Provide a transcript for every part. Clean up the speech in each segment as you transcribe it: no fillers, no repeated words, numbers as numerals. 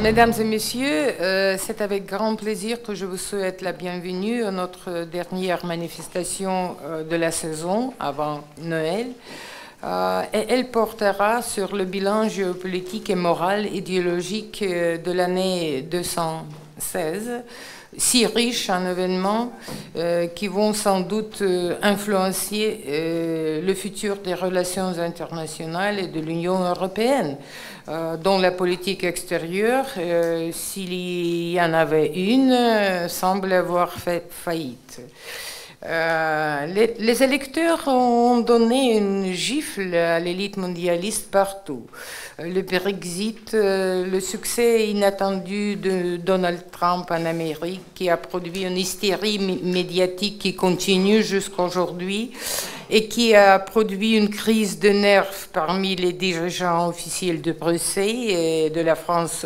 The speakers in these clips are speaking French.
Mesdames et messieurs, c'est avec grand plaisir que je vous souhaite la bienvenue à notre dernière manifestation de la saison avant Noël. Et elle portera sur le bilan géopolitique et moral idéologique de l'année 216, si riche en événements qui vont sans doute influencer le futur des relations internationales et de l'Union européenne, dont la politique extérieure, s'il y en avait une, semble avoir fait faillite. Les électeurs ont donné une gifle à l'élite mondialiste partout. Le Brexit, le succès inattendu de Donald Trump en Amérique, qui a produit une hystérie médiatique qui continue jusqu'à aujourd'hui et qui a produit une crise de nerfs parmi les dirigeants officiels de Bruxelles et de la France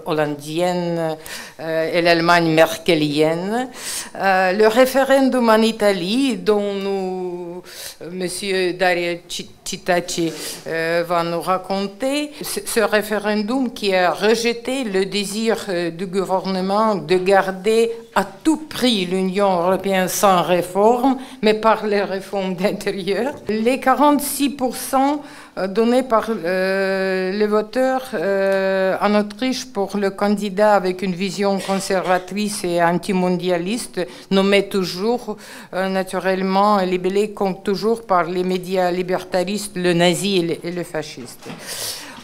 hollandienne et l'Allemagne merkelienne. Le référendum en Italie, dont Monsieur Dario Citacci va nous raconter, ce référendum qui a rejeté le désir du gouvernement de garder à tout prix l'Union européenne sans réforme, mais par les réformes d'intérieur. Les 46% donnés par les voteurs en Autriche pour le candidat avec une vision conservatrice et antimondialiste, nommé toujours naturellement libellé comme toujours par les médias libertaristes, le nazi et le fasciste.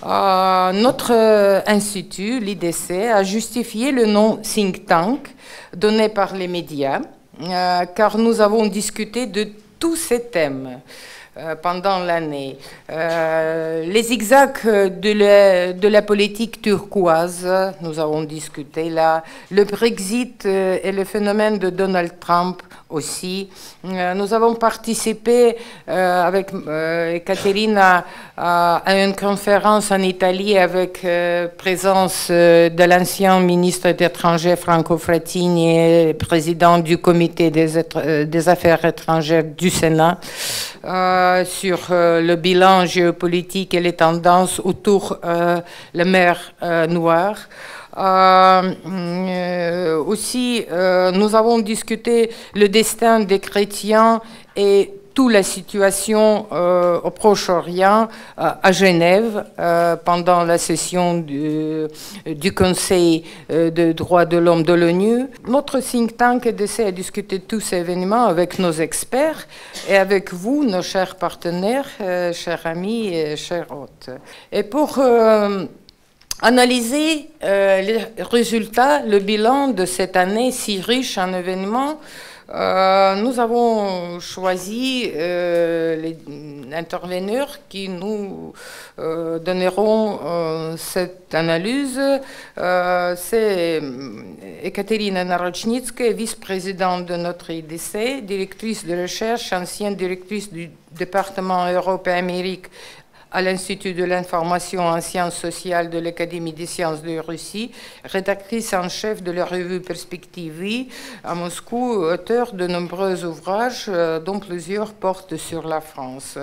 Notre institut, l'IDC, a justifié le nom think tank donné par les médias, car nous avons discuté de tous ces thèmes pendant l'année. Les zigzags de la politique turquoise, nous avons discuté là, le Brexit et le phénomène de Donald Trump aussi. Nous avons participé avec Caterina à une conférence en Italie avec présence de l'ancien ministre des Étrangers Franco Frattini et président du comité des affaires étrangères du Sénat sur le bilan géopolitique et les tendances autour de la mer Noire. Aussi, nous avons discuté le destin des chrétiens et toute la situation au Proche-Orient, à Genève, pendant la session du Conseil des droits de l'homme de l'ONU. Notre think tank essaie de discuter tous ces événements avec nos experts et avec vous, nos chers partenaires, chers amis et chers hôtes. Et pour analyser les résultats, le bilan de cette année si riche en événements, nous avons choisi les intervenants qui nous donneront cette analyse. C'est Ekaterina Narochnytskaya, vice-présidente de notre IDC, directrice de recherche, ancienne directrice du département Europe et Amérique à l'Institut de l'information en sciences sociales de l'Académie des sciences de Russie, rédactrice en chef de la revue Perspectivy à Moscou, auteur de nombreux ouvrages, dont plusieurs portent sur la France.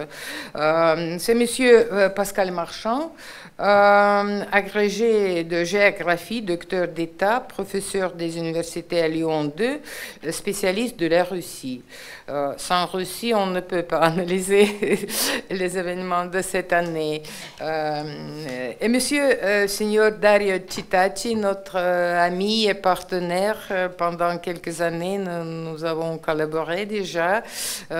C'est Monsieur Pascal Marchand, agrégé de géographie, docteur d'État, professeur des universités à Lyon 2, spécialiste de la Russie. Sans Russie, on ne peut pas analyser les événements de cette année. Et Monsieur Signor Dario Citacci, notre ami et partenaire pendant quelques années, nous avons collaboré déjà.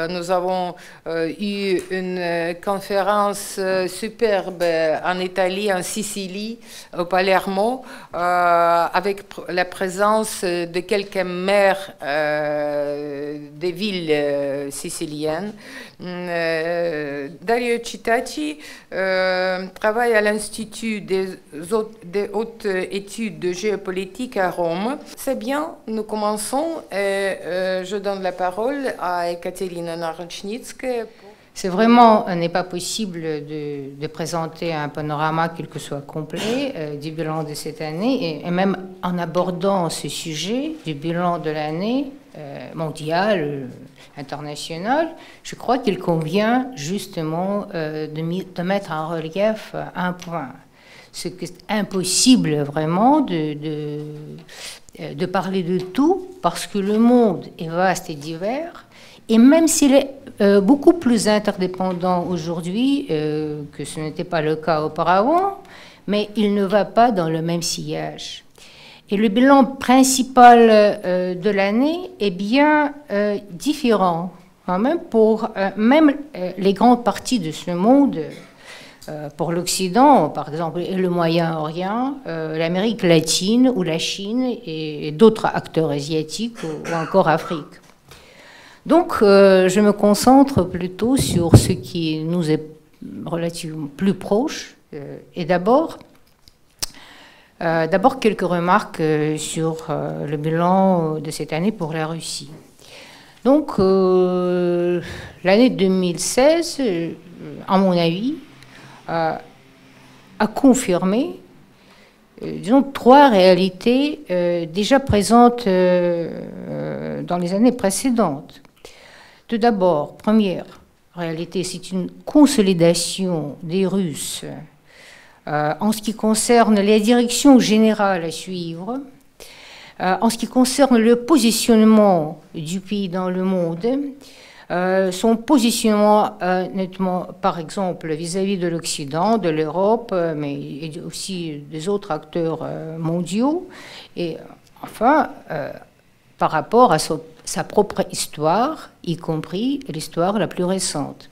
Nous avons eu une conférence superbe en Italie, en Sicile, au Palermo, avec la présence de quelques maires des villes siciliennes. Dario Citacci travaille à l'Institut des hautes études de géopolitique à Rome. C'est bien, nous commençons et je donne la parole à Ekaterina Narochnytskaya. C'est vraiment, n'est pas possible de présenter un panorama quel que soit complet du bilan de cette année, et même en abordant ce sujet du bilan de l'année mondiale, internationale, je crois qu'il convient justement de mettre en relief un point. ce qui est impossible vraiment de parler de tout, parce que le monde est vaste et divers, et même s'il est beaucoup plus interdépendant aujourd'hui que ce n'était pas le cas auparavant, mais il ne va pas dans le même sillage. Et le bilan principal de l'année est bien différent, quand même, pour même les grandes parties de ce monde. Pour l'Occident, par exemple, et le Moyen-Orient, l'Amérique latine ou la Chine et d'autres acteurs asiatiques ou encore Afrique. Donc, je me concentre plutôt sur ce qui nous est relativement plus proche. Et d'abord, quelques remarques sur le bilan de cette année pour la Russie. Donc, l'année 2016, à mon avis, a confirmé, disons, trois réalités déjà présentes dans les années précédentes. Tout d'abord, première réalité, c'est une consolidation des Russes en ce qui concerne les directions générales à suivre, en ce qui concerne le positionnement du pays dans le monde, son positionnement nettement, par exemple, vis-à-vis de l'Occident, de l'Europe, mais aussi des autres acteurs mondiaux, et enfin, par rapport à sa propre histoire, y compris l'histoire la plus récente.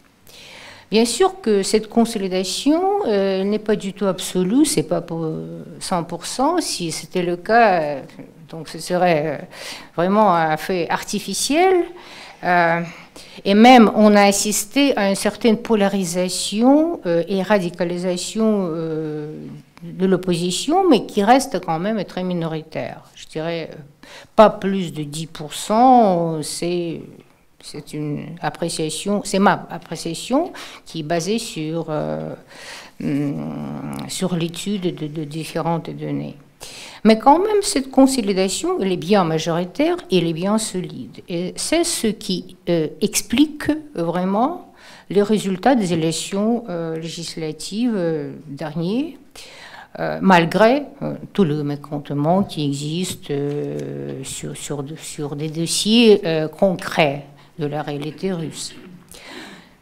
Bien sûr que cette consolidation n'est pas du tout absolue, c'est pas pour 100%. Si c'était le cas, donc ce serait vraiment un fait artificiel. Et même, on a assisté à une certaine polarisation et radicalisation de l'opposition, mais qui reste quand même très minoritaire. Je dirais pas plus de 10%, c'est une appréciation, c'est ma appréciation qui est basée sur l'étude de différentes données. Mais quand même, cette consolidation, elle est bien majoritaire et elle est bien solide. Et c'est ce qui explique vraiment les résultats des élections législatives dernières, malgré tout le mécontentement qui existe sur des dossiers concrets de la réalité russe.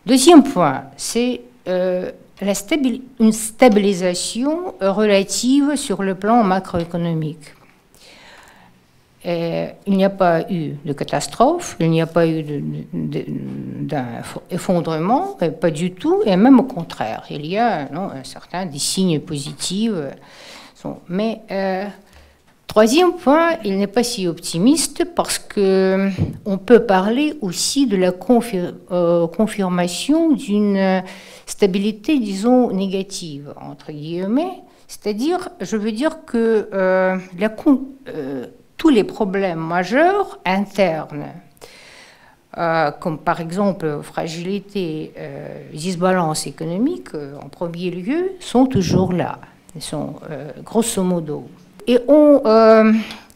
Deuxième point, c'est une stabilisation relative sur le plan macroéconomique. Il n'y a pas eu de catastrophe, il n'y a pas eu d'un effondrement, pas du tout, et même au contraire, il y a des signes positifs. Mais troisième point, il n'est pas si optimiste parce que on peut parler aussi de la confirmation d'une stabilité, disons, négative, entre guillemets. C'est-à-dire, je veux dire que tous les problèmes majeurs internes, comme par exemple fragilité, disbalance économique, en premier lieu, sont toujours là. Ils sont grosso modo. Et on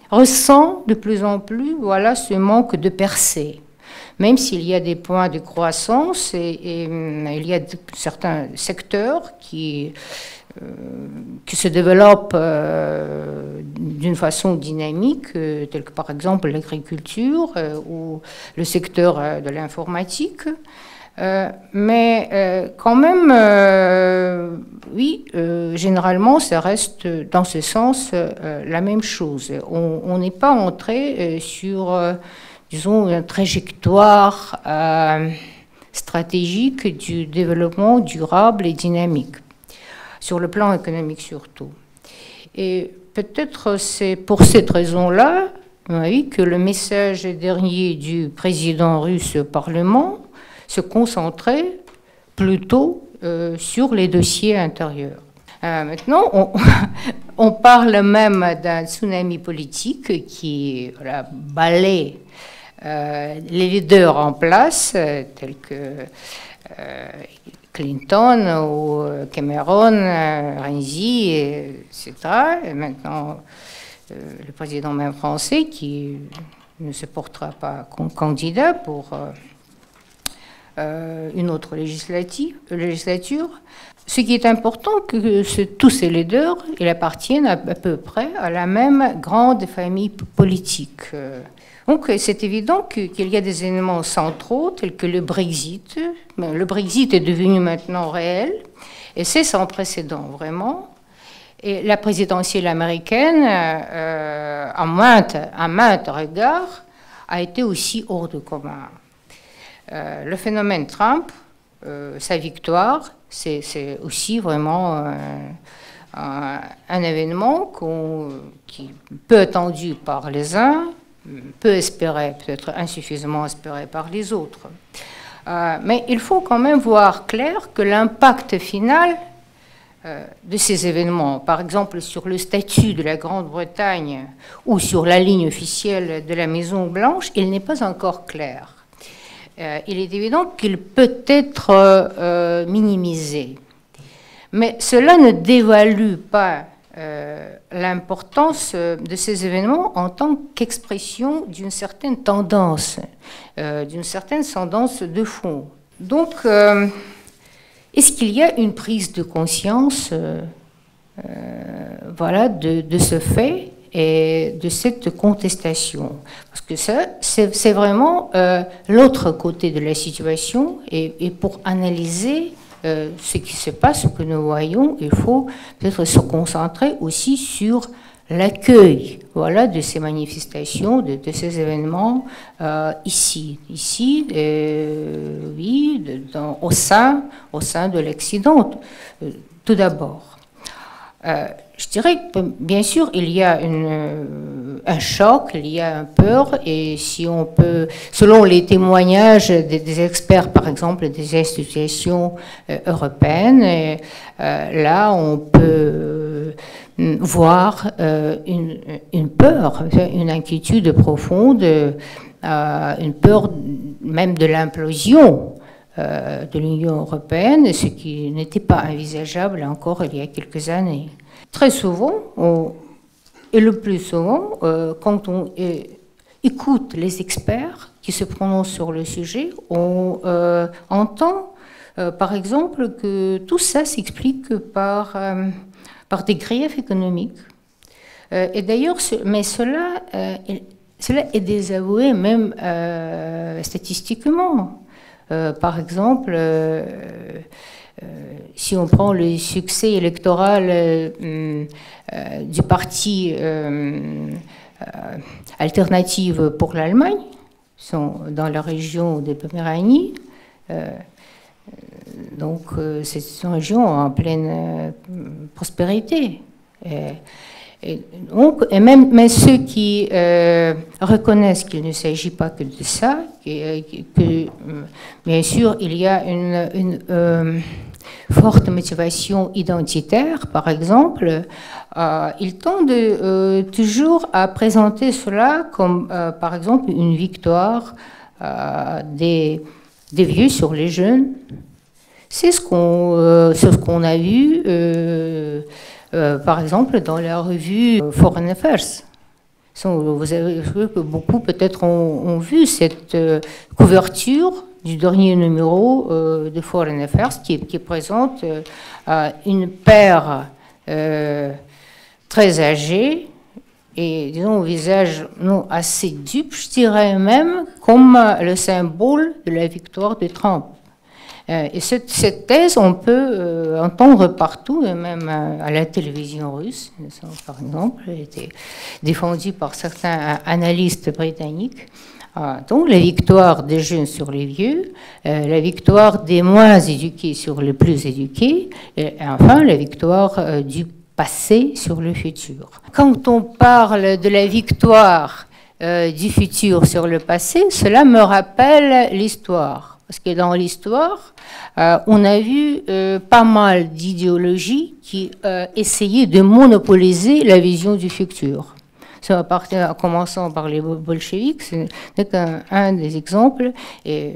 ressent de plus en plus ce manque de percée. Même s'il y a des points de croissance et il y a certains secteurs qui se développent d'une façon dynamique, tels que par exemple l'agriculture ou le secteur de l'informatique. Mais quand même, oui, généralement, ça reste dans ce sens la même chose. On n'est pas entré sur, disons, une trajectoire stratégique du développement durable et dynamique, sur le plan économique surtout. Et peut-être c'est pour cette raison-là, oui, que le message dernier du président russe au Parlement se concentrait plutôt sur les dossiers intérieurs. Maintenant, on parle même d'un tsunami politique qui balaie les leaders en place, tels que Clinton ou Cameron, Renzi, etc. Et maintenant, le président même français qui ne se portera pas comme candidat pour une autre législature. Ce qui est important, que tous ces leaders, ils appartiennent à peu près à la même grande famille politique. Donc c'est évident qu'il y a des éléments centraux tels que le Brexit. Le Brexit est devenu maintenant réel et c'est sans précédent vraiment. Et la présidentielle américaine, à maintes regards, a été aussi hors de commun. Le phénomène Trump, sa victoire, c'est aussi vraiment un événement qui peu attendu par les uns, peu espéré, peut-être insuffisamment espéré par les autres. Mais il faut quand même voir clair que l'impact final de ces événements, par exemple sur le statut de la Grande-Bretagne ou sur la ligne officielle de la Maison-Blanche, il n'est pas encore clair. Il est évident qu'il peut être minimisé. Mais cela ne dévalue pas l'importance de ces événements en tant qu'expression d'une certaine tendance de fond. Donc, est-ce qu'il y a une prise de conscience voilà, de ce fait et de cette contestation? Parce que ça, c'est vraiment l'autre côté de la situation. Et pour analyser ce qui se passe, ce que nous voyons, il faut peut-être se concentrer aussi sur l'accueil, voilà, de ces manifestations, de ces événements ici, oui, au sein de l'Occident, tout d'abord. Je dirais que, bien sûr, il y a un choc, il y a une peur, et si on peut, selon les témoignages des experts, par exemple, des institutions européennes, là, on peut voir une peur, une inquiétude profonde, une peur même de l'implosion de l'Union européenne, ce qui n'était pas envisageable encore il y a quelques années. Très souvent, et le plus souvent, quand on écoute les experts qui se prononcent sur le sujet, on entend, par exemple, que tout ça s'explique par des griefs économiques. Et d'ailleurs, mais cela est désavoué même statistiquement. Par exemple, si on prend le succès électoral du parti Alternative pour l'Allemagne, dans la région de Poméranie, donc c'est une région en pleine prospérité. Mais ceux qui reconnaissent qu'il ne s'agit pas que de ça, que bien sûr il y a une forte motivation identitaire, par exemple, ils tendent toujours à présenter cela comme, par exemple, une victoire des vieux sur les jeunes. C'est ce qu'on a vu. Par exemple, dans la revue Foreign Affairs. Vous avez vu que beaucoup peut-être ont vu cette couverture du dernier numéro de Foreign Affairs qui présente une paire très âgée et, disons, au visage non assez dupe, je dirais même, comme le symbole de la victoire de Trump. Et cette thèse, on peut entendre partout, et même à la télévision russe, par exemple, elle a été défendue par certains analystes britanniques. Donc la victoire des jeunes sur les vieux, la victoire des moins éduqués sur les plus éduqués, et enfin la victoire du passé sur le futur. Quand on parle de la victoire du futur sur le passé, cela me rappelle l'histoire. Parce que dans l'histoire, on a vu pas mal d'idéologies qui essayaient de monopoliser la vision du futur. Ça, en commençant par les bolcheviks, c'est un des exemples. Et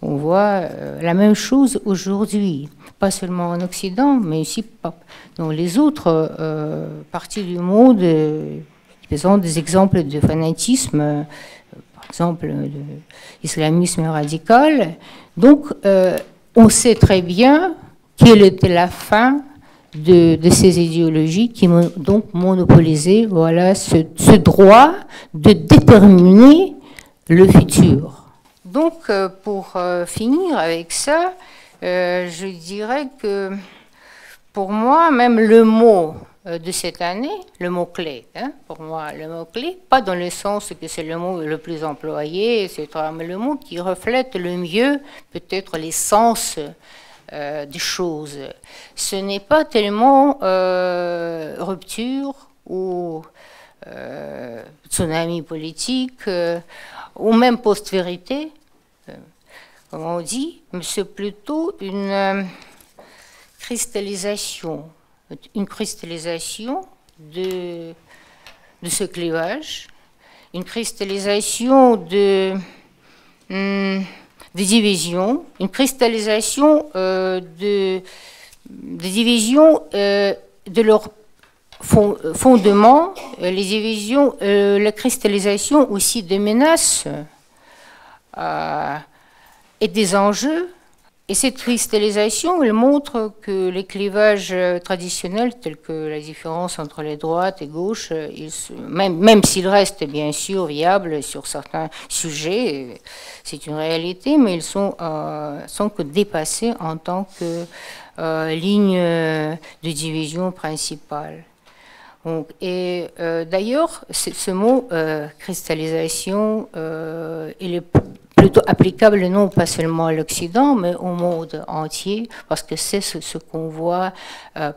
on voit la même chose aujourd'hui, pas seulement en Occident, mais aussi dans les autres parties du monde qui présentent des exemples de fanatisme. exemple, de l'islamisme radical. Donc, on sait très bien quelle était la fin de ces idéologies qui m'ont donc monopolisé, voilà, ce droit de déterminer le futur. Donc, pour finir avec ça, je dirais que pour moi, même le mot de cette année, le mot-clé, hein, pour moi, le mot-clé, pas dans le sens que c'est le mot le plus employé, etc., mais le mot qui reflète le mieux peut-être l'essence des choses. Ce n'est pas tellement rupture ou tsunami politique ou même post-vérité, comme on dit, mais c'est plutôt une cristallisation de ce clivage, une cristallisation de divisions, une cristallisation des divisions de leur fondement, les divisions, la cristallisation aussi des menaces et des enjeux. Et cette cristallisation, elle montre que les clivages traditionnels, tels que la différence entre les droites et gauches, même s'ils restent bien sûr viables sur certains sujets, c'est une réalité, mais ils sont que dépassés en tant que ligne de division principale. Donc, et d'ailleurs, ce mot cristallisation, il est plutôt applicable non pas seulement à l'Occident, mais au monde entier, parce que c'est ce qu'on voit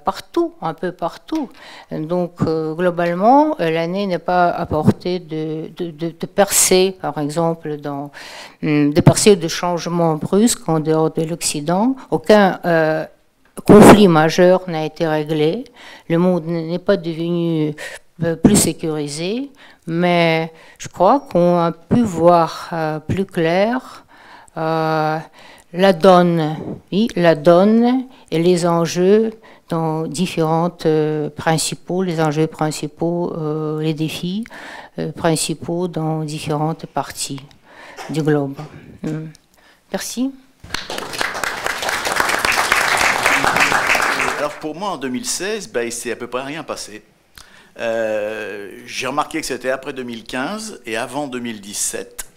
partout, un peu partout. Donc, globalement, l'année n'est pas à portée de percées, par exemple, de percées de changements brusques en dehors de l'Occident. Aucun conflit majeur n'a été réglé. Le monde n'est pas devenu plus sécurisé, mais je crois qu'on a pu voir plus clair la donne et les enjeux dans différentes les enjeux principaux, les défis principaux dans différentes parties du globe. Merci. Alors pour moi, en 2016, il s'est à peu près rien passé. J'ai remarqué que c'était après 2015 et avant 2017,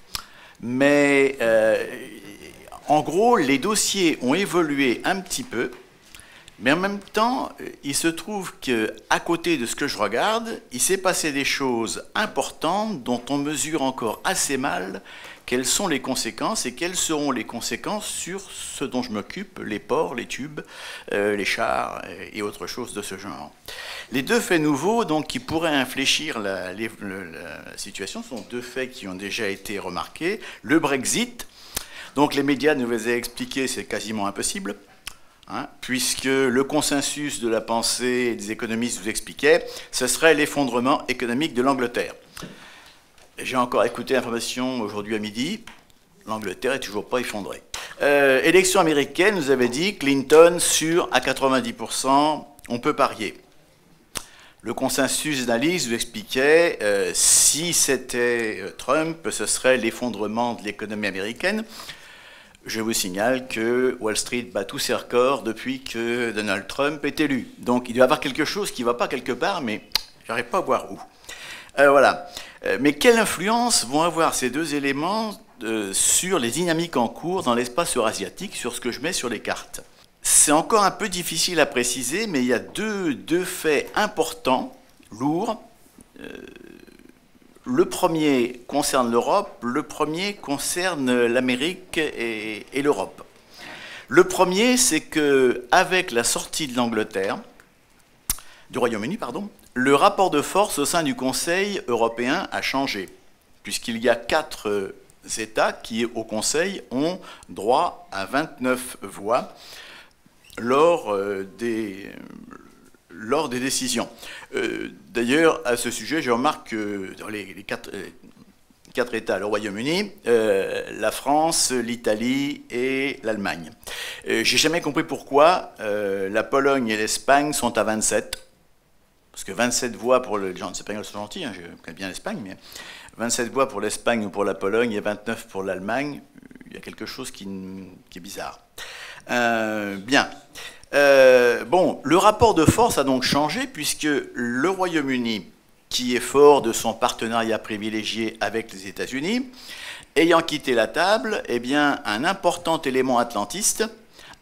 mais en gros, les dossiers ont évolué un petit peu, mais en même temps, il se trouve qu'à côté de ce que je regarde, il s'est passé des choses importantes dont on mesure encore assez mal quelles sont les conséquences et quelles seront les conséquences sur ce dont je m'occupe, les ports, les tubes, les chars et autres choses de ce genre. Les deux faits nouveaux donc, qui pourraient infléchir la situation sont deux faits qui ont déjà été remarqués. Le Brexit, donc les médias nous les ont expliqués, c'est quasiment impossible, hein, puisque le consensus de la pensée et des économistes vous expliquait, ce serait l'effondrement économique de l'Angleterre. J'ai encore écouté l'information aujourd'hui à midi, l'Angleterre n'est toujours pas effondrée. Élection américaine, nous avait dit Clinton sûr à 90%, on peut parier. Le consensus d'analyse vous expliquait si c'était Trump, ce serait l'effondrement de l'économie américaine. Je vous signale que Wall Street bat tous ses records depuis que Donald Trump est élu. Donc il doit y avoir quelque chose qui ne va pas quelque part, mais j'arrive pas à voir où. Voilà. Mais quelle influence vont avoir ces deux éléments sur les dynamiques en cours dans l'espace eurasiatique, sur ce que je mets sur les cartes? C'est encore un peu difficile à préciser, mais il y a deux faits importants, lourds. Le premier concerne l'Europe, le premier concerne l'Amérique et l'Europe. Le premier, c'est qu'avec la sortie de l'Angleterre, du Royaume-Uni, pardon, le rapport de force au sein du Conseil européen a changé, puisqu'il y a 4 États qui, au Conseil, ont droit à 29 voix lors des décisions. D'ailleurs, à ce sujet, je remarque que dans les 4 États, le Royaume-Uni, la France, l'Italie et l'Allemagne. J'ai jamais compris pourquoi la Pologne et l'Espagne sont à 27. parce que 27 voix pour les gens espagnols sont gentils, hein, je connais bien l'Espagne, mais 27 voix pour l'Espagne ou pour la Pologne et 29 pour l'Allemagne, il y a quelque chose qui est bizarre. Bien. Bon, le rapport de force a donc changé puisque le Royaume-Uni, qui est fort de son partenariat privilégié avec les États-Unis, ayant quitté la table, eh bien, un important élément atlantiste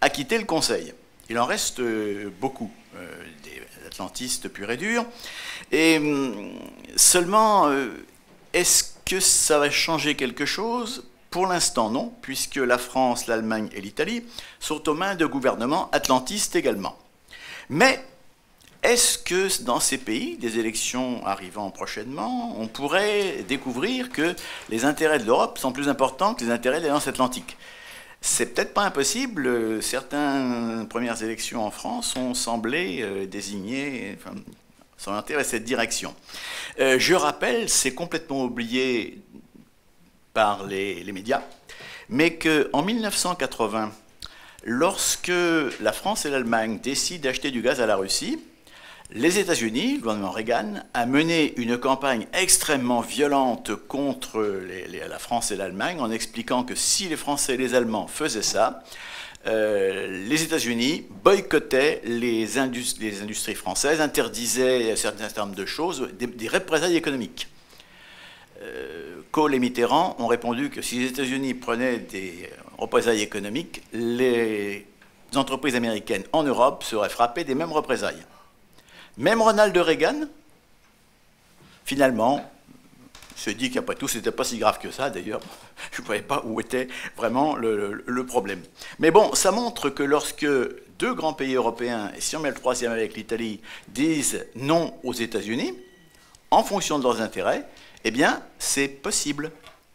a quitté le Conseil. Il en reste beaucoup, des atlantistes purs et durs. Et seulement, est-ce que ça va changer quelque chose ? Pour l'instant, non, puisque la France, l'Allemagne et l'Italie sont aux mains de gouvernements atlantistes également. Mais est-ce que dans ces pays, des élections arrivant prochainement, on pourrait découvrir que les intérêts de l'Europe sont plus importants que les intérêts de l'Alliance atlantique ? C'est peut-être pas impossible. Certaines premières élections en France ont semblé désigner, enfin, s'orienter vers cette direction. Je rappelle, c'est complètement oublié par les médias, mais qu'en 1980, lorsque la France et l'Allemagne décident d'acheter du gaz à la Russie, les États-Unis, le gouvernement Reagan, a mené une campagne extrêmement violente contre la France et l'Allemagne en expliquant que si les Français et les Allemands faisaient ça, les États-Unis boycottaient les industries françaises, interdisaient un certain nombre de choses, des représailles économiques. Kohl et Mitterrand ont répondu que si les États-Unis prenaient des représailles économiques, les entreprises américaines en Europe seraient frappées des mêmes représailles. Même Ronald Reagan, finalement, se dit qu'après tout, ce n'était pas si grave que ça. D'ailleurs, je ne voyais pas où était vraiment le problème. Mais bon, ça montre que lorsque deux grands pays européens, et si on met le troisième avec l'Italie, disent non aux États-Unis, en fonction de leurs intérêts, eh bien, c'est possible.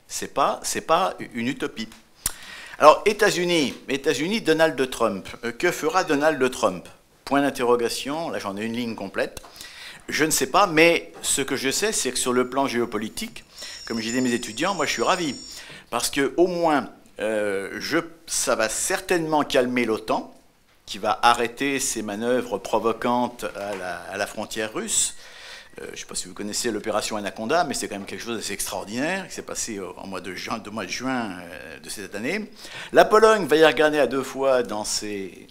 C'est pas une utopie. Alors, États-Unis, Donald Trump. Que fera Donald Trump ? Point d'interrogation, là j'en ai une ligne complète. Je ne sais pas, mais ce que je sais, c'est que sur le plan géopolitique, comme je disais à mes étudiants, moi je suis ravi. Parce qu'au moins, ça va certainement calmer l'OTAN, qui va arrêter ces manœuvres provocantes à la frontière russe. Je ne sais pas si vous connaissez l'opération Anaconda, mais c'est quand même quelque chose d'assez extraordinaire qui s'est passé au mois de juin de cette année. La Pologne va y regarder à deux fois dans ses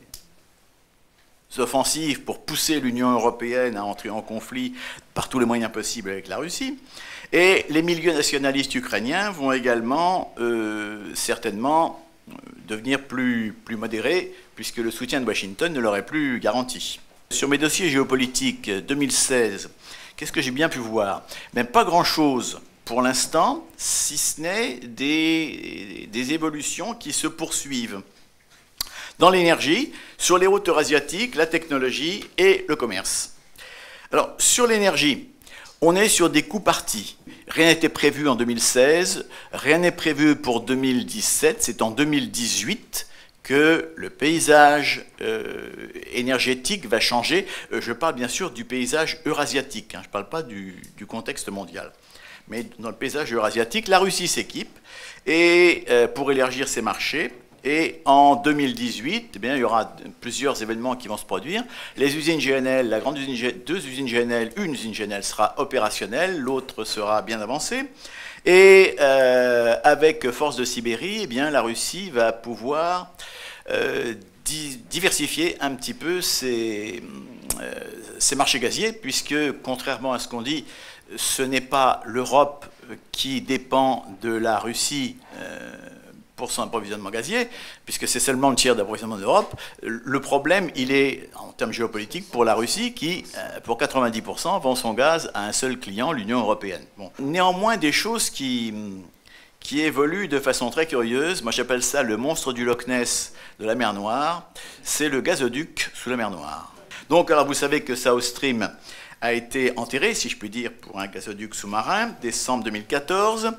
offensives pour pousser l'Union européenne à entrer en conflit par tous les moyens possibles avec la Russie. Et les milieux nationalistes ukrainiens vont également certainement devenir plus modérés, puisque le soutien de Washington ne leur est plus garanti. Sur mes dossiers géopolitiques 2016, qu'est-ce que j'ai bien pu voir? Même pas grand-chose pour l'instant, si ce n'est des évolutions qui se poursuivent dans l'énergie, sur les routes eurasiatiques, la technologie et le commerce. Alors, sur l'énergie, on est sur des coups partis. Rien n'était prévu en 2016, rien n'est prévu pour 2017, c'est en 2018 que le paysage énergétique va changer. Je parle bien sûr du paysage eurasiatique, hein, je ne parle pas du contexte mondial. Mais dans le paysage eurasiatique, la Russie s'équipe et pour élargir ses marchés. Et en 2018, eh bien, il y aura plusieurs événements qui vont se produire. Les usines GNL, deux usines GNL, une usine GNL sera opérationnelle, l'autre sera bien avancée. Et avec Force de Sibérie, eh bien, la Russie va pouvoir diversifier un petit peu ses marchés gaziers, puisque, contrairement à ce qu'on dit, ce n'est pas l'Europe qui dépend de la Russie pour son approvisionnement gazier, puisque c'est seulement le tiers d'approvisionnement de l'Europe. Le problème, il est, en termes géopolitiques, pour la Russie, qui, pour 90%, vend son gaz à un seul client, l'Union européenne. Bon. Néanmoins, des choses qui évoluent de façon très curieuse. Moi, j'appelle ça le monstre du Loch Ness de la mer Noire. C'est le gazoduc sous la mer Noire. Donc, alors, vous savez que South Stream a été enterré, si je puis dire, pour un gazoduc sous-marin, décembre 2014.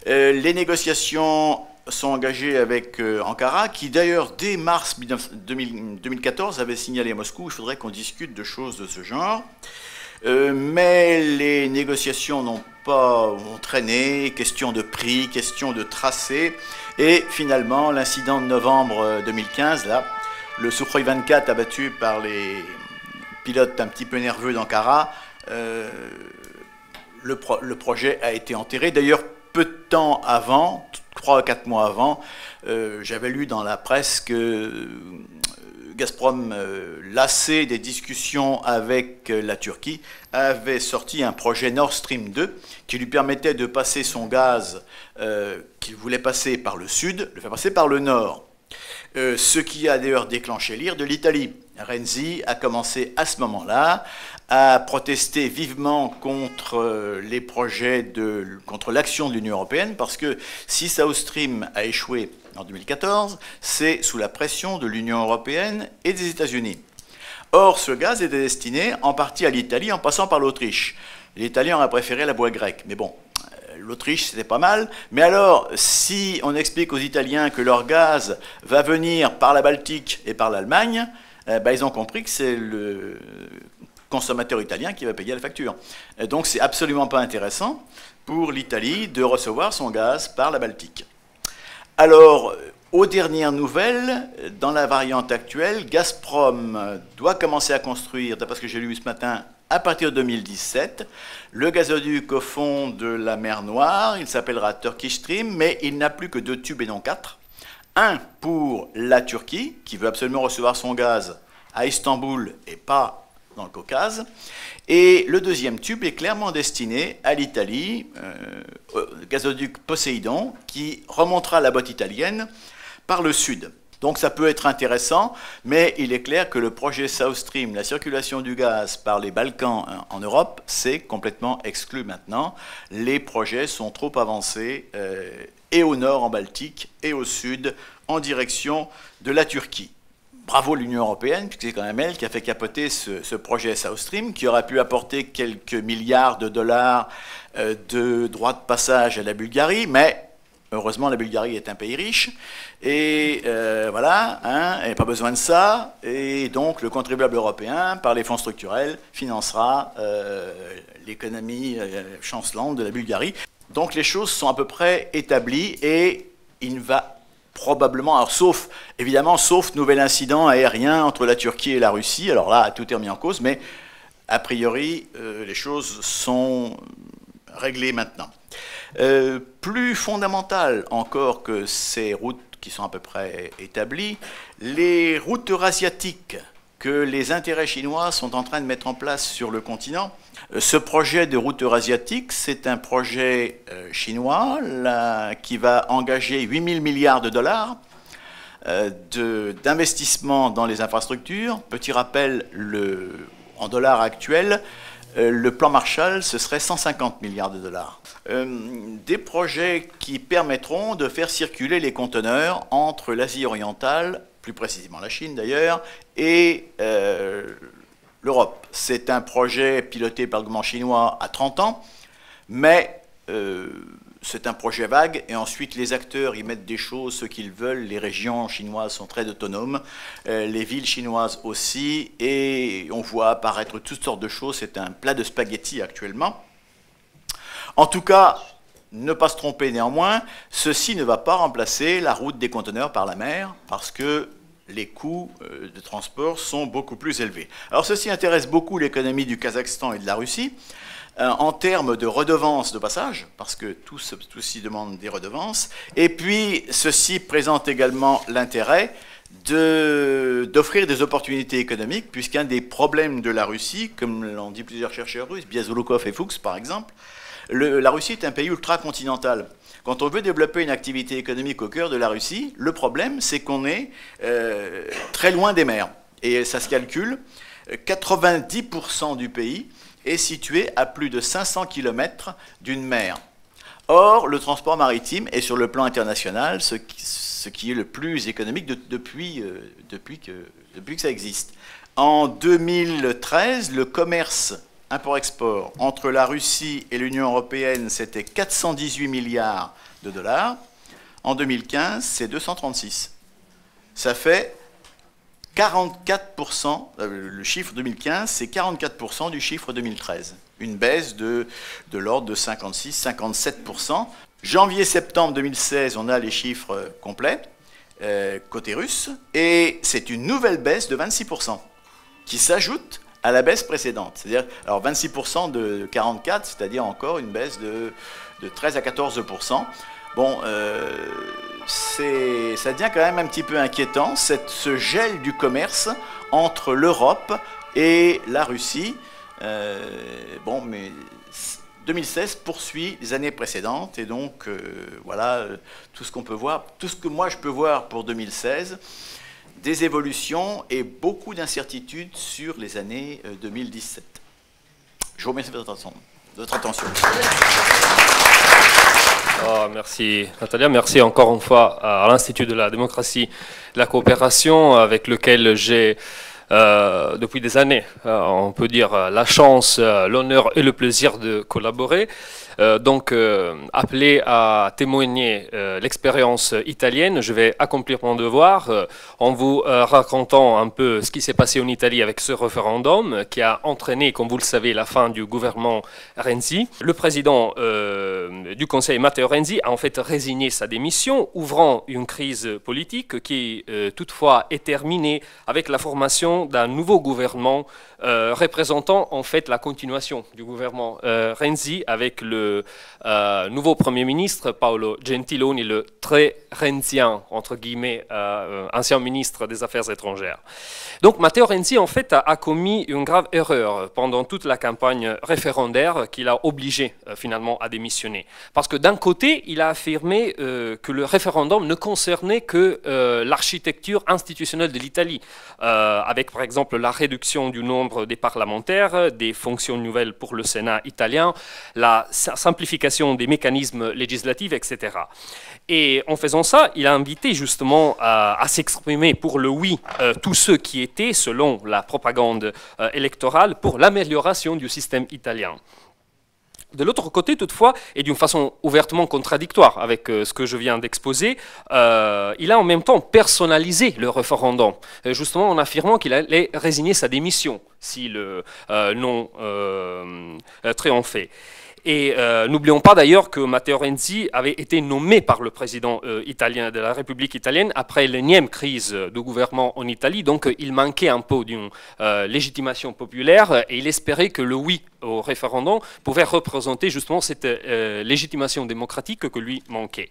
Les négociations sont engagés avec Ankara, qui d'ailleurs, dès mars 2014, avait signalé à Moscou qu'il faudrait qu'on discute de choses de ce genre. Mais les négociations n'ont pas traîné, question de prix, question de tracé. Et finalement, l'incident de novembre 2015, là, le Sukhoi 24 abattu par les pilote un petit peu nerveux d'Ankara, le projet a été enterré. D'ailleurs, peu de temps avant, 3 ou 4 mois avant, j'avais lu dans la presse que Gazprom, lassé des discussions avec la Turquie, avait sorti un projet Nord Stream 2 qui lui permettait de passer son gaz qu'il voulait passer par le sud, le faire passer par le nord. Ce qui a d'ailleurs déclenché l'ire de l'Italie. Renzi a commencé à ce moment-là à protester vivement contre les projets contre l'action de l'Union européenne, parce que si South Stream a échoué en 2014, c'est sous la pression de l'Union européenne et des États-Unis. Or, ce gaz était destiné en partie à l'Italie en passant par l'Autriche. L'Italien aurait préféré la voie grecque, mais bon, l'Autriche, c'était pas mal. Mais alors, si on explique aux Italiens que leur gaz va venir par la Baltique et par l'Allemagne, ils ont compris que c'est le consommateur italien qui va payer la facture. Donc, c'est absolument pas intéressant pour l'Italie de recevoir son gaz par la Baltique. Alors, aux dernières nouvelles, dans la variante actuelle, Gazprom doit commencer à construire, d'après ce que j'ai lu ce matin, à partir de 2017, le gazoduc au fond de la mer Noire. Il s'appellera Turkish Stream, mais il n'a plus que 2 tubes et non 4. Un pour la Turquie, qui veut absolument recevoir son gaz à Istanbul et pas dans le Caucase. Et le deuxième tube est clairement destiné à l'Italie, le gazoduc Poséidon, qui remontera la botte italienne par le sud. Donc ça peut être intéressant, mais il est clair que le projet South Stream, la circulation du gaz par les Balkans en Europe, c'est complètement exclu maintenant. Les projets sont trop avancés, et au nord en Baltique, et au sud en direction de la Turquie. Bravo l'Union européenne, puisque c'est quand même elle qui a fait capoter ce projet South Stream, qui aurait pu apporter quelques milliards de dollars de droits de passage à la Bulgarie, mais heureusement la Bulgarie est un pays riche, et voilà, elle n'a pas besoin de ça, et donc le contribuable européen, par les fonds structurels, financera l'économie chancelante de la Bulgarie. Donc les choses sont à peu près établies, et il ne va probablement, alors évidemment, sauf nouvel incident aérien entre la Turquie et la Russie, alors là, tout est remis en cause, mais a priori, les choses sont réglées maintenant. Plus fondamental encore que ces routes qui sont à peu près établies, les routes eurasiatiques que les intérêts chinois sont en train de mettre en place sur le continent. Ce projet de route eurasiatique, c'est un projet chinois qui va engager 8 000 milliards de dollars d'investissement dans les infrastructures. Petit rappel, en dollars actuels, le plan Marshall, ce serait 150 milliards de dollars. Des projets qui permettront de faire circuler les conteneurs entre l'Asie orientale, plus précisément la Chine d'ailleurs, et l'Europe. C'est un projet piloté par le gouvernement chinois à 30 ans, mais c'est un projet vague, et ensuite les acteurs y mettent des choses, ce qu'ils veulent. Les régions chinoises sont très autonomes, les villes chinoises aussi, et on voit apparaître toutes sortes de choses. C'est un plat de spaghettis actuellement. En tout cas, ne pas se tromper néanmoins, ceci ne va pas remplacer la route des conteneurs par la mer, parce que les coûts de transport sont beaucoup plus élevés. Alors ceci intéresse beaucoup l'économie du Kazakhstan et de la Russie, en termes de redevances de passage, parce que tout ceci demande des redevances, et puis ceci présente également l'intérêt d'offrir des opportunités économiques, puisqu'un des problèmes de la Russie, comme l'ont dit plusieurs chercheurs russes, Biazulukov et Fuchs par exemple, la Russie est un pays ultra-continental. Quand on veut développer une activité économique au cœur de la Russie, le problème c'est qu'on est très loin des mers, et ça se calcule, 90% du pays est situé à plus de 500 km d'une mer. Or, le transport maritime est sur le plan international ce qui est le plus économique depuis que ça existe. En 2013, le commerce import-export entre la Russie et l'Union européenne, c'était 418 milliards de dollars. En 2015, c'est 236. Ça fait 44%, le chiffre 2015, c'est 44% du chiffre 2013. Une baisse de l'ordre de 56-57%. Janvier-septembre 2016, on a les chiffres complets, côté russe, et c'est une nouvelle baisse de 26%, qui s'ajoute à la baisse précédente. C'est-à-dire, alors 26% de 44, c'est-à-dire encore une baisse de 13 à 14%. Bon, ça devient quand même un petit peu inquiétant, ce gel du commerce entre l'Europe et la Russie. Bon, mais 2016 poursuit les années précédentes, et donc voilà tout ce qu'on peut voir, tout ce que moi je peux voir pour 2016, des évolutions et beaucoup d'incertitudes sur les années 2017. Je vous remercie de votre attention. Oh, merci Natalia, merci encore une fois à l'Institut de la démocratie et de la coopération avec lequel j'ai depuis des années, on peut dire, la chance, l'honneur et le plaisir de collaborer. Donc, appelé à témoigner l'expérience italienne, je vais accomplir mon devoir en vous racontant un peu ce qui s'est passé en Italie avec ce référendum qui a entraîné, comme vous le savez, la fin du gouvernement Renzi. Le président du Conseil, Matteo Renzi, a en fait résigné sa démission, ouvrant une crise politique qui, toutefois, est terminée avec la formation d'un nouveau gouvernement représentant en fait la continuation du gouvernement Renzi avec le nouveau Premier ministre Paolo Gentiloni, le très renzien, entre guillemets, ancien ministre des Affaires étrangères. Donc Matteo Renzi en fait a commis une grave erreur pendant toute la campagne référendaire qui l'a obligé finalement à démissionner. Parce que d'un côté, il a affirmé que le référendum ne concernait que l'architecture institutionnelle de l'Italie, avec par exemple la réduction du nombre des parlementaires, des fonctions nouvelles pour le Sénat italien, la simplification des mécanismes législatifs, etc. Et en faisant ça, il a invité justement à s'exprimer pour le oui tous ceux qui étaient, selon la propagande électorale, pour l'amélioration du système italien. De l'autre côté, toutefois, et d'une façon ouvertement contradictoire avec ce que je viens d'exposer, il a en même temps personnalisé le référendum, justement en affirmant qu'il allait résigner sa démission si le non triomphait. Et n'oublions pas d'ailleurs que Matteo Renzi avait été nommé par le président italien de la République italienne après l'énième crise du gouvernement en Italie, donc il manquait un peu d'une légitimation populaire et il espérait que le oui au référendum pouvait représenter justement cette légitimation démocratique que lui manquait.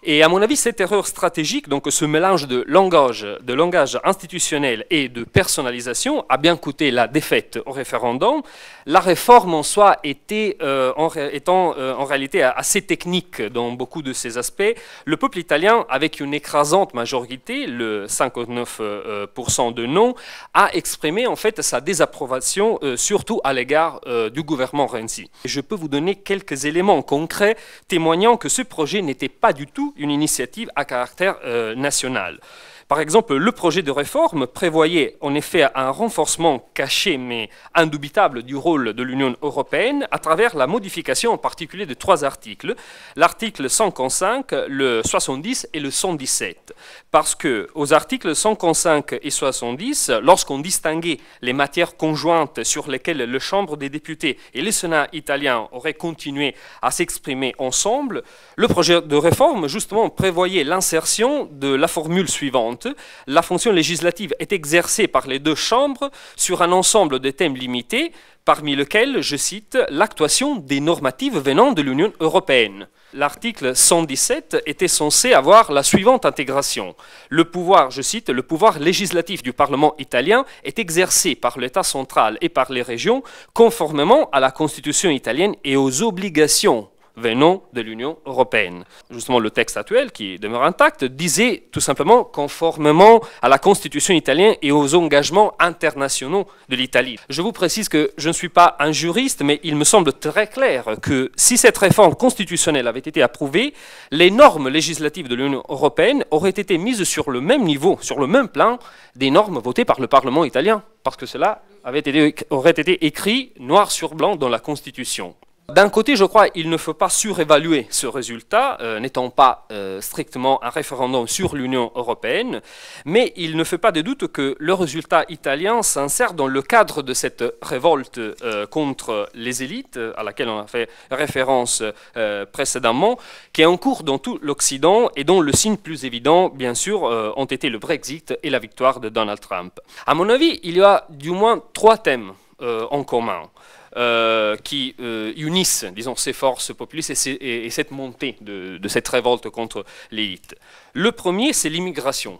Et à mon avis, cette erreur stratégique, donc ce mélange de langage institutionnel et de personnalisation, a bien coûté la défaite au référendum. La réforme en soi étant en réalité assez technique dans beaucoup de ses aspects. Le peuple italien, avec une écrasante majorité, le 59% de non, a exprimé en fait sa désapprobation, surtout à l'égard du gouvernement Renzi. Je peux vous donner quelques éléments concrets témoignant que ce projet n'était pas du tout une initiative à caractère national. Par exemple, le projet de réforme prévoyait en effet un renforcement caché mais indubitable du rôle de l'Union européenne à travers la modification en particulier de 3 articles, l'article 105, le 70 et le 117. Parce que aux articles 105 et 70, lorsqu'on distinguait les matières conjointes sur lesquelles le Chambre des députés et le Sénat italien auraient continué à s'exprimer ensemble, le projet de réforme justement prévoyait l'insertion de la formule suivante. La fonction législative est exercée par les 2 chambres sur un ensemble de thèmes limités, parmi lesquels, je cite, l'actuation des normatives venant de l'Union européenne. L'article 117 était censé avoir la suivante intégration. Le pouvoir, je cite, le pouvoir législatif du Parlement italien est exercé par l'État central et par les régions conformément à la Constitution italienne et aux obligations venant de l'Union européenne. Justement, le texte actuel, qui demeure intact, disait tout simplement conformément à la Constitution italienne et aux engagements internationaux de l'Italie. Je vous précise que je ne suis pas un juriste, mais il me semble très clair que si cette réforme constitutionnelle avait été approuvée, les normes législatives de l'Union européenne auraient été mises sur le même niveau, sur le même plan des normes votées par le Parlement italien, parce que cela aurait été écrit noir sur blanc dans la Constitution. D'un côté, je crois qu'il ne faut pas surévaluer ce résultat, n'étant pas strictement un référendum sur l'Union européenne, mais il ne fait pas de doute que le résultat italien s'insère dans le cadre de cette révolte contre les élites, à laquelle on a fait référence précédemment, qui est en cours dans tout l'Occident et dont le signe plus évident, bien sûr, ont été le Brexit et la victoire de Donald Trump. À mon avis, il y a du moins 3 thèmes en commun qui unissent, disons, ces forces populistes et cette montée de cette révolte contre l'élite. Le premier, c'est l'immigration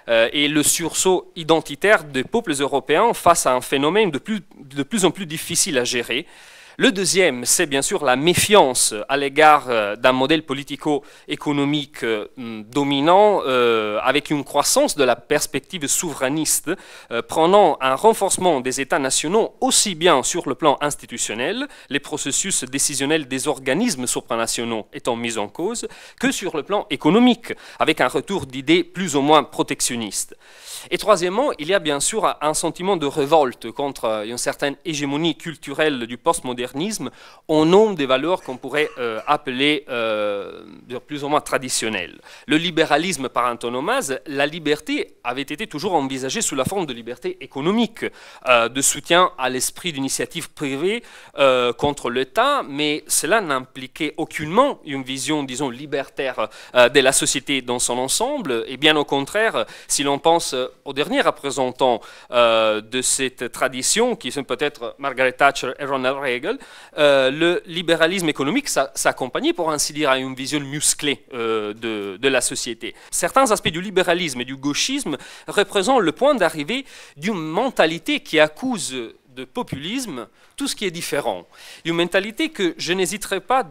et le sursaut identitaire des peuples européens face à un phénomène de plus en plus difficile à gérer. Le deuxième, c'est bien sûr la méfiance à l'égard d'un modèle politico-économique dominant avec une croissance de la perspective souverainiste, prenant un renforcement des États nationaux aussi bien sur le plan institutionnel, les processus décisionnels des organismes supranationaux étant mis en cause, que sur le plan économique, avec un retour d'idées plus ou moins protectionnistes. Et troisièmement, il y a bien sûr un sentiment de révolte contre une certaine hégémonie culturelle du postmodernisme au nom des valeurs qu'on pourrait appeler plus ou moins traditionnelles. Le libéralisme par antonomase, la liberté avait été toujours envisagée sous la forme de liberté économique, de soutien à l'esprit d'initiative privée contre l'État, mais cela n'impliquait aucunement une vision, disons, libertaire de la société dans son ensemble, et bien au contraire, si l'on pense aux derniers représentants de cette tradition, qui sont peut-être Margaret Thatcher et Ronald Reagan, le libéralisme économique s'accompagnait, pour ainsi dire, à une vision musclée de la société. Certains aspects du libéralisme et du gauchisme représentent le point d'arrivée d'une mentalité qui accuse de populisme tout ce qui est différent. Une mentalité que je n'hésiterai pas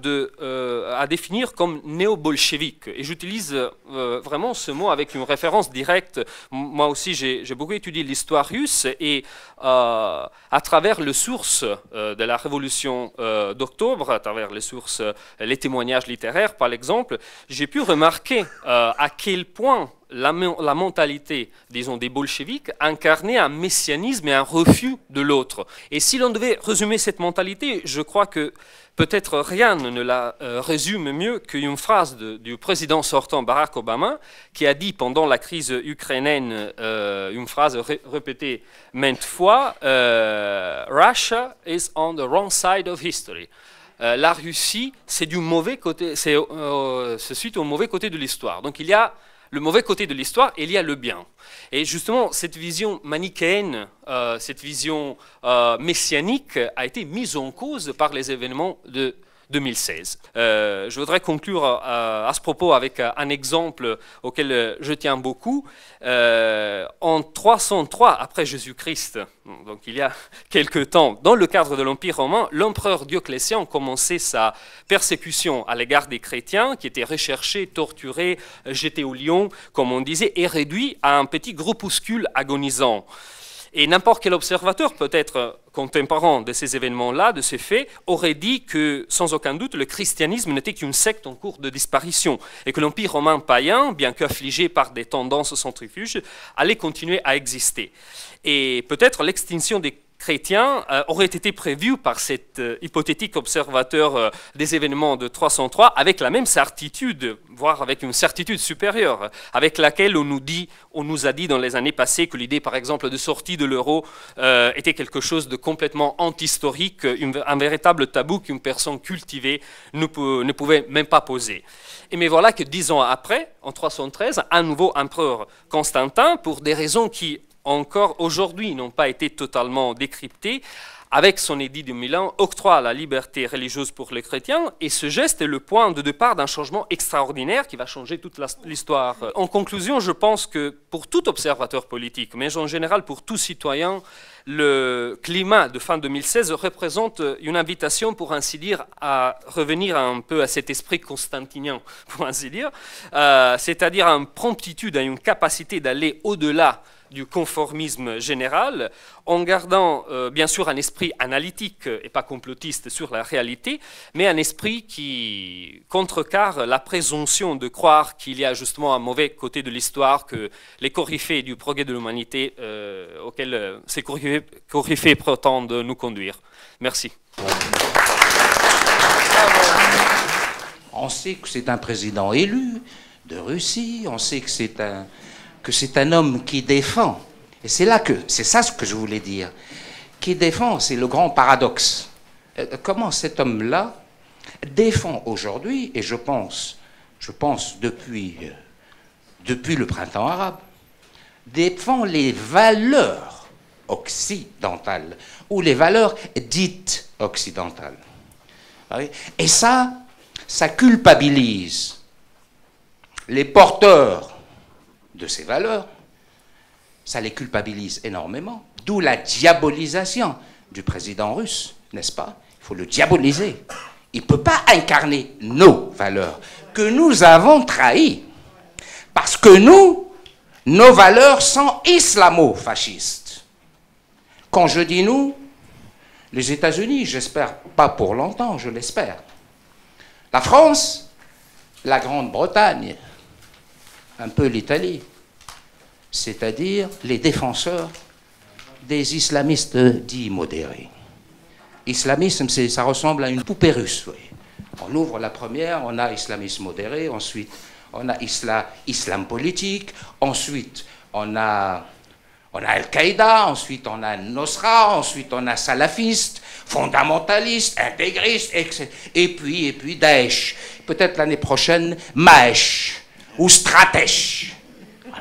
à définir comme néo-bolchevique. Et j'utilise vraiment ce mot avec une référence directe. Moi aussi, j'ai beaucoup étudié l'histoire russe et à travers les sources de la révolution d'octobre, à travers les sources, les témoignages littéraires par exemple, j'ai pu remarquer à quel point la mentalité, disons, des bolcheviks incarnait un messianisme et un refus de l'autre. Et si l'on devait résumer cette mentalité, je crois que peut-être rien ne la résume mieux qu'une phrase du président sortant Barack Obama, qui a dit pendant la crise ukrainienne une phrase répétée maintes fois, Russia is on the wrong side of history. La Russie, c'est du mauvais côté, c'est suite au mauvais côté de l'histoire. Donc il y a le mauvais côté de l'histoire et il y a le bien. Et justement, cette vision manichéenne, cette vision messianique a été mise en cause par les événements de 2016. Je voudrais conclure à ce propos avec un exemple auquel je tiens beaucoup. En 303 après Jésus-Christ, donc il y a quelque temps, dans le cadre de l'Empire romain, l'empereur Dioclétien commençait sa persécution à l'égard des chrétiens qui étaient recherchés, torturés, jetés au lion, comme on disait, et réduits à un petit groupuscule agonisant. Et n'importe quel observateur, peut-être contemporain de ces événements-là, de ces faits, aurait dit que, sans aucun doute, le christianisme n'était qu'une secte en cours de disparition et que l'Empire romain païen, bien qu'affligé par des tendances centrifuges, allait continuer à exister. Et peut-être l'extinction des chrétiens aurait été prévue par cet hypothétique observateur des événements de 303 avec la même certitude, voire avec une certitude supérieure, avec laquelle on nous a dit dans les années passées que l'idée, par exemple, de sortie de l'euro était quelque chose de complètement anti-historique, un véritable tabou qu'une personne cultivée ne pouvait même pas poser. Et mais voilà que 10 ans après, en 313, un nouveau empereur Constantin, pour des raisons qui encore aujourd'hui n'ont pas été totalement décryptés, avec son édit de Milan, octroie la liberté religieuse pour les chrétiens, et ce geste est le point de départ d'un changement extraordinaire qui va changer toute l'histoire. En conclusion, je pense que pour tout observateur politique, mais en général pour tout citoyen, le climat de fin 2016 représente une invitation, pour ainsi dire, à revenir un peu à cet esprit constantinien, pour ainsi dire, c'est-à-dire à une promptitude, à une capacité d'aller au-delà du conformisme général, en gardant bien sûr un esprit analytique et pas complotiste sur la réalité, mais un esprit qui contrecarre la présomption de croire qu'il y a justement un mauvais côté de l'histoire, que les coryphées du progrès de l'humanité auxquels ces coryphées prétendent nous conduire. Merci. On sait que c'est un président élu de Russie, on sait que c'est un homme qui défend. Et c'est ça ce que je voulais dire. Qui défend, c'est le grand paradoxe. Comment cet homme-là défend aujourd'hui, et je pense depuis le printemps arabe, défend les valeurs occidentales, ou les valeurs dites occidentales. Et ça culpabilise les porteurs de ces valeurs, ça les culpabilise énormément, d'où la diabolisation du président russe, n'est-ce pas? Il faut le diaboliser. Il ne peut pas incarner nos valeurs, que nous avons trahies, parce que nos valeurs sont islamo-fascistes. Quand je dis nous, les États-Unis, j'espère pas pour longtemps, je l'espère. La France, la Grande-Bretagne, un peu l'Italie, c'est-à-dire les défenseurs des islamistes dits modérés. Islamisme, ça ressemble à une poupée russe. Oui. On ouvre la première, on a islamisme modéré, ensuite on a islam politique, ensuite on a Al-Qaïda, ensuite on a Nosra, ensuite on a salafiste, fondamentaliste, intégriste, etc. Et puis Daesh. Peut-être l'année prochaine, Maesh ou Stratèche.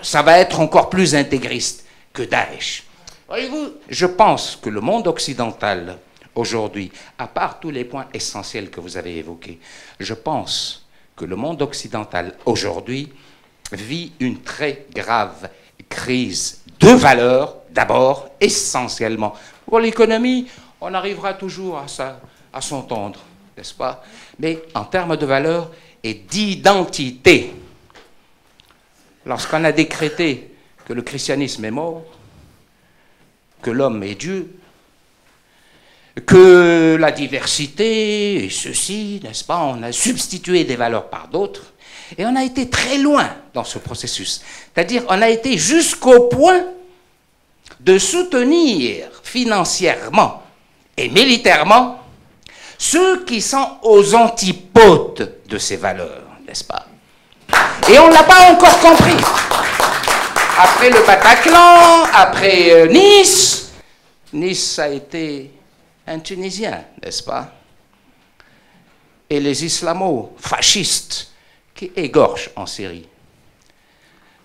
Ça va être encore plus intégriste que Daesh. Voyez-vous, je pense que le monde occidental, aujourd'hui, à part tous les points essentiels que vous avez évoqués, je pense que le monde occidental, aujourd'hui, vit une très grave crise de valeurs, d'abord, essentiellement. Pour l'économie, on arrivera toujours à s'entendre, n'est-ce pas? Mais en termes de valeurs et d'identité, lorsqu'on a décrété que le christianisme est mort, que l'homme est Dieu, que la diversité et ceci, n'est-ce pas, on a substitué des valeurs par d'autres, et on a été très loin dans ce processus. C'est-à-dire, on a été jusqu'au point de soutenir financièrement et militairement ceux qui sont aux antipodes de ces valeurs, n'est-ce pas? Et on ne l'a pas encore compris. Après le Bataclan, après Nice, Nice a été un Tunisien, n'est-ce pas? Et les islamo-fascistes qui égorgent en Syrie,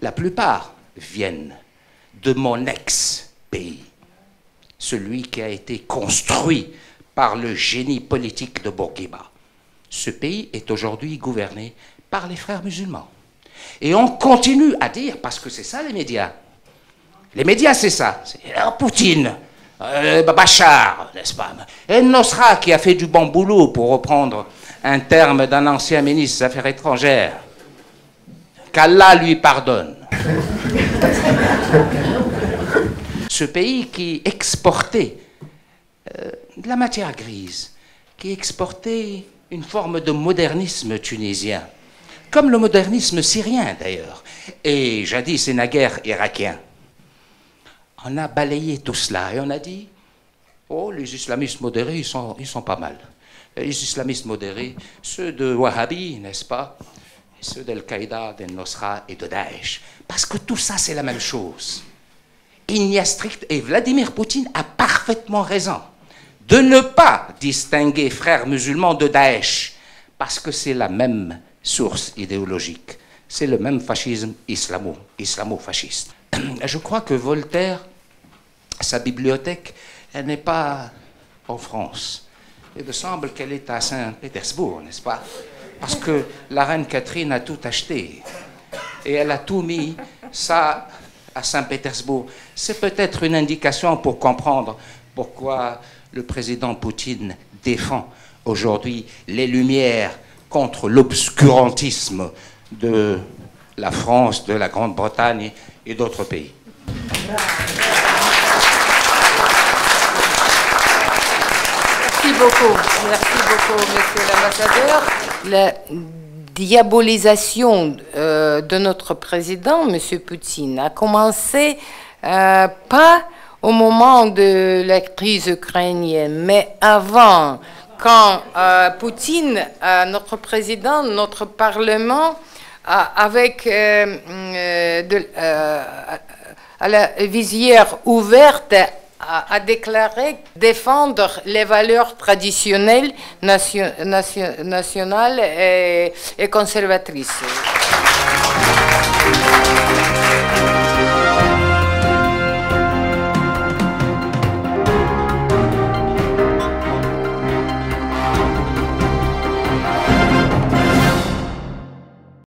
la plupart viennent de mon ex-pays, celui qui a été construit par le génie politique de Bourguiba. Ce pays est aujourd'hui gouverné par les frères musulmans. Et on continue à dire, parce que c'est ça les médias. Les médias, c'est ça. C'est Poutine, Bachar, n'est-ce pas? Et Nosra qui a fait du bon boulot, pour reprendre un terme d'un ancien ministre des Affaires étrangères. Qu'Allah lui pardonne. Ce pays qui exportait de la matière grise, qui exportait une forme de modernisme tunisien, comme le modernisme syrien d'ailleurs, et jadis et naguère irakien. On a balayé tout cela et on a dit, oh, les islamistes modérés, ils sont pas mal. Les islamistes modérés, ceux de Wahhabi, n'est-ce pas? Ceux d'Al-Qaïda, de Nosra et de Daesh. Parce que tout ça, c'est la même chose. Il n'y a strict... Et Vladimir Poutine a parfaitement raison de ne pas distinguer frères musulmans de Daesh, parce que c'est la même source idéologique. C'est le même fascisme islamo-fasciste. Je crois que Voltaire, sa bibliothèque, elle n'est pas en France. Il me semble qu'elle est à Saint-Pétersbourg, n'est-ce pas? Parce que la reine Catherine a tout acheté. Et elle a tout mis, ça, à Saint-Pétersbourg. C'est peut-être une indication pour comprendre pourquoi le président Poutine défend aujourd'hui les Lumières contre l'obscurantisme de la France, de la Grande-Bretagne et d'autres pays. Merci beaucoup, monsieur l'ambassadeur. La diabolisation de notre président, monsieur Poutine, a commencé pas au moment de la crise ukrainienne, mais avant, quand Poutine, notre président, notre Parlement, avec à la visière ouverte, a déclaré défendre les valeurs traditionnelles nationales et conservatrices.